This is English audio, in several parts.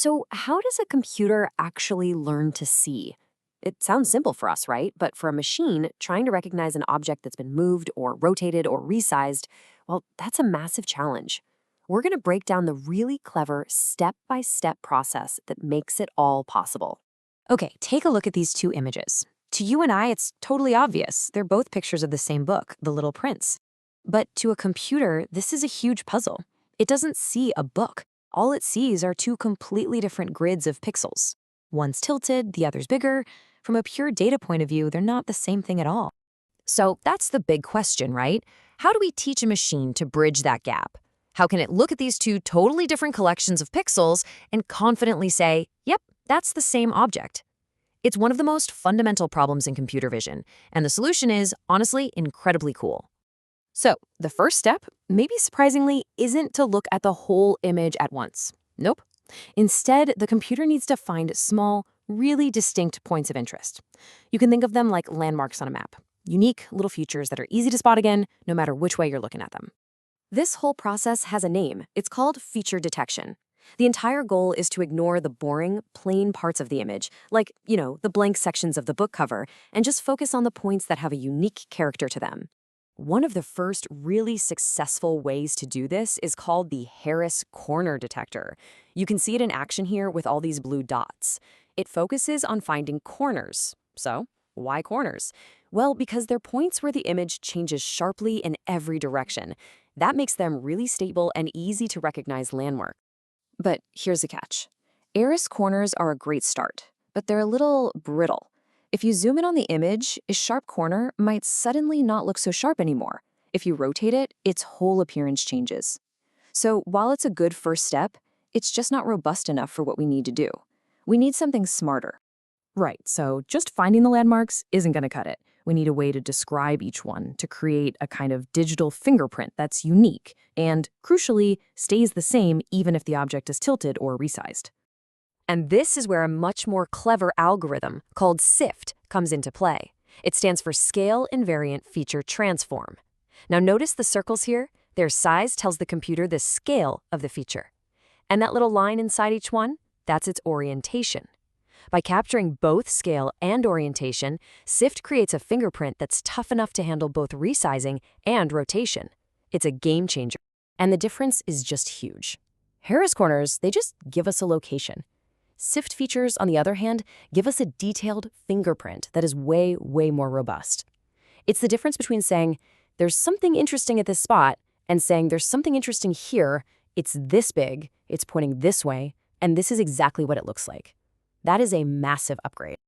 So, how does a computer actually learn to see? It sounds simple for us, right? But for a machine, trying to recognize an object that's been moved or rotated or resized, well, that's a massive challenge. We're going to break down the really clever step by step process that makes it all possible. Okay, take a look at these two images. To you and I, it's totally obvious. They're both pictures of the same book, The Little Prince. But to a computer, this is a huge puzzle. It doesn't see a book. All it sees are two completely different grids of pixels. One's tilted, the other's bigger. From a pure data point of view, they're not the same thing at all. So that's the big question, right? How do we teach a machine to bridge that gap? How can it look at these two totally different collections of pixels and confidently say, yep, that's the same object? It's one of the most fundamental problems in computer vision, and the solution is, honestly, incredibly cool. So, the first step, maybe surprisingly, isn't to look at the whole image at once. Nope. Instead, the computer needs to find small, really distinct points of interest. You can think of them like landmarks on a map, unique little features that are easy to spot again, no matter which way you're looking at them. This whole process has a name. It's called feature detection. The entire goal is to ignore the boring, plain parts of the image, like, the blank sections of the book cover, and just focus on the points that have a unique character to them. One of the first really successful ways to do this is called the Harris corner detector. You can see it in action here with all these blue dots. It focuses on finding corners. So, why corners? Well, because they're points where the image changes sharply in every direction. That makes them really stable and easy to recognize landmark. But here's the catch. Harris corners are a great start, but they're a little brittle. If you zoom in on the image, a sharp corner might suddenly not look so sharp anymore. If you rotate it, its whole appearance changes. So while it's a good first step, it's just not robust enough for what we need to do. We need something smarter. Right, so just finding the landmarks isn't going to cut it. We need a way to describe each one, to create a kind of digital fingerprint that's unique and, crucially, stays the same even if the object is tilted or resized. And this is where a much more clever algorithm called SIFT comes into play. It stands for Scale Invariant Feature Transform. Now notice the circles here. Their size tells the computer the scale of the feature. And that little line inside each one, that's its orientation. By capturing both scale and orientation, SIFT creates a fingerprint that's tough enough to handle both resizing and rotation. It's a game changer. And the difference is just huge. Harris corners, they just give us a location. SIFT features, on the other hand, give us a detailed fingerprint that is way, way more robust. It's the difference between saying, there's something interesting at this spot, and saying there's something interesting here, it's this big, it's pointing this way, and this is exactly what it looks like. That is a massive upgrade.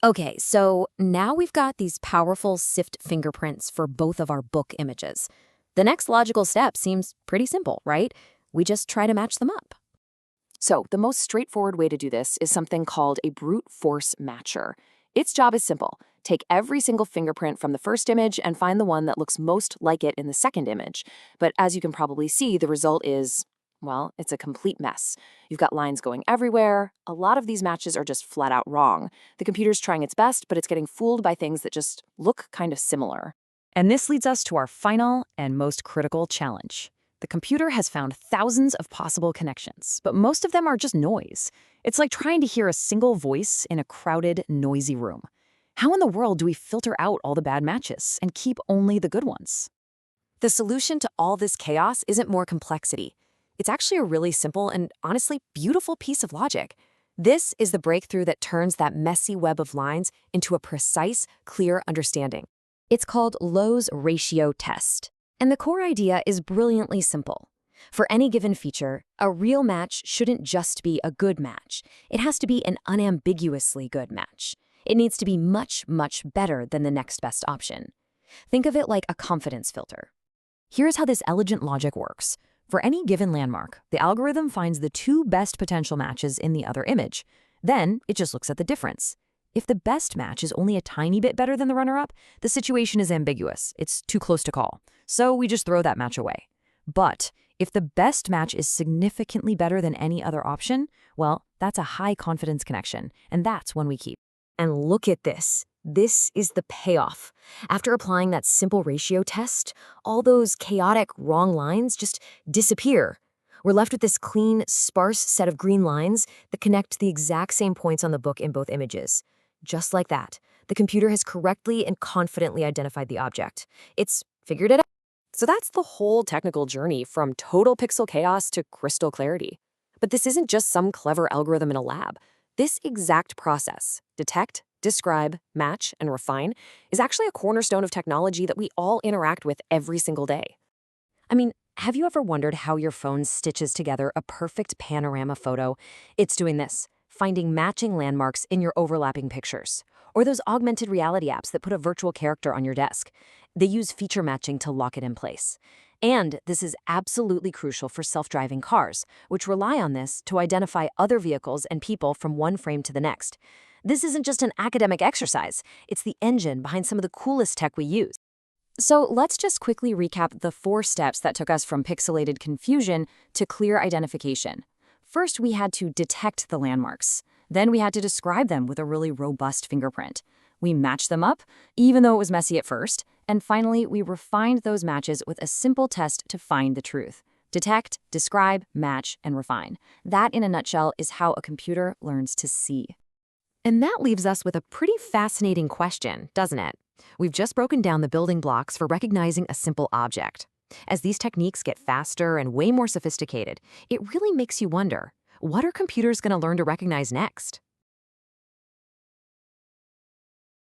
Okay, so now we've got these powerful SIFT fingerprints for both of our book images. The next logical step seems pretty simple, right? We just try to match them up. So the most straightforward way to do this is something called a brute force matcher. Its job is simple. Take every single fingerprint from the first image and find the one that looks most like it in the second image. But as you can probably see, the result is, well, it's a complete mess. You've got lines going everywhere. A lot of these matches are just flat out wrong. The computer's trying its best, but it's getting fooled by things that just look kind of similar. And this leads us to our final and most critical challenge. The computer has found thousands of possible connections, but most of them are just noise. It's like trying to hear a single voice in a crowded, noisy room. How in the world do we filter out all the bad matches and keep only the good ones? The solution to all this chaos isn't more complexity. It's actually a really simple and honestly beautiful piece of logic. This is the breakthrough that turns that messy web of lines into a precise, clear understanding. It's called Lowe's ratio test. And the core idea is brilliantly simple. For any given feature, a real match shouldn't just be a good match. It has to be an unambiguously good match. It needs to be much, much better than the next best option. Think of it like a confidence filter. Here's how this elegant logic works. For any given landmark, the algorithm finds the two best potential matches in the other image. Then, it just looks at the difference. If the best match is only a tiny bit better than the runner-up, the situation is ambiguous. It's too close to call. So we just throw that match away. But if the best match is significantly better than any other option, well, that's a high confidence connection, and that's one we keep. And look at this. This is the payoff. After applying that simple ratio test, all those chaotic wrong lines just disappear. We're left with this clean, sparse set of green lines that connect the exact same points on the book in both images. Just like that, the computer has correctly and confidently identified the object. It's figured it out. So that's the whole technical journey from total pixel chaos to crystal clarity. But this isn't just some clever algorithm in a lab. This exact process, detect, describe, match, and refine, is actually a cornerstone of technology that we all interact with every single day. I mean, have you ever wondered how your phone stitches together a perfect panorama photo? It's doing this, finding matching landmarks in your overlapping pictures. Or those augmented reality apps that put a virtual character on your desk. They use feature matching to lock it in place. And this is absolutely crucial for self-driving cars, which rely on this to identify other vehicles and people from one frame to the next. This isn't just an academic exercise, it's the engine behind some of the coolest tech we use. So let's just quickly recap the 4 steps that took us from pixelated confusion to clear identification. First, we had to detect the landmarks. Then we had to describe them with a really robust fingerprint. We matched them up, even though it was messy at first. And finally, we refined those matches with a simple test to find the truth. Detect, describe, match, and refine. That, in a nutshell, is how a computer learns to see. And that leaves us with a pretty fascinating question, doesn't it? We've just broken down the building blocks for recognizing a simple object. As these techniques get faster and way more sophisticated, it really makes you wonder, what are computers going to learn to recognize next?